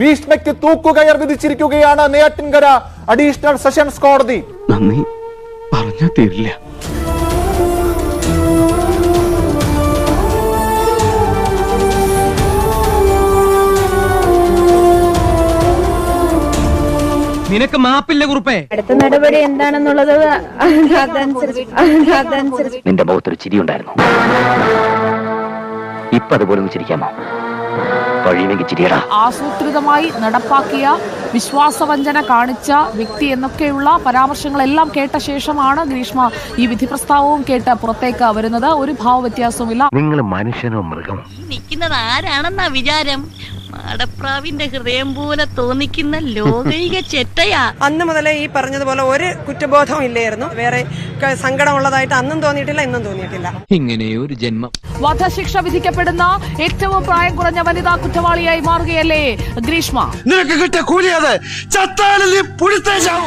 ഭീഷ്മയ്ക്ക് തൂക്കുകയർ വിധിച്ചിരിക്കുകയാണ് Neyyattinkara additional sessions കോടതി. നന്ദി പറഞ്ഞാ തീരില്ല. നിനക്ക് മാപ്പില്ല കുറുപ്പേ. അടുത്ത നടപടി എന്താണെന്നുള്ളത് നിന്റെ മുഖത്തൊരു ചിരി ഉണ്ടായിരുന്നു. ഇപ്പൊ അതുപോലെ ഒന്ന് ചിരിക്കാമോ? കഴിയുമെങ്കിൽ ചിരിയടാ. ആസൂത്രിതമായി നടപ്പാക്കിയ വിശ്വാസവഞ്ചന കാണിച്ച വ്യക്തി എന്നൊക്കെയുള്ള പരാമർശങ്ങളെല്ലാം കേട്ട ശേഷമാണ് ഗ്രീഷ്മ ഈ വിധി പ്രസ്താവവും കേട്ട് പുറത്തേക്ക് വരുന്നത്. ഒരു ഭാവ വ്യത്യാസവുമില്ല. നിങ്ങൾ മനുഷ്യനോ മൃഗം? നിൽക്കുന്നത് ആരാണെന്നാ വിചാരം? മാടപ്രാവിന്റെ ഹൃദയം പോലെ തോന്നിക്കുന്ന ലോകൈക ചെറ്റയാ. അന്ന് മുതലേ ഈ പറഞ്ഞതുപോലെ ഒരു കുറ്റബോധവും ഇല്ലായിരുന്നു. വേറെ സങ്കടമുള്ളതായിട്ട് അന്നും തോന്നിയിട്ടില്ല, ഇന്നും തോന്നിയിട്ടില്ല. ഇങ്ങനെയൊരു ജന്മം. വധശിക്ഷ വിധിക്കപ്പെടുന്ന ഏറ്റവും പ്രായം കുറഞ്ഞ വനിതാ കുറ്റവാളിയായി മാറുകയല്ലേ ഗ്രീഷ്മ. നിനക്ക് കിട്ടിയ കൂലിയത് ചത്താലും നീ പുഴുത്തേ ചാവും.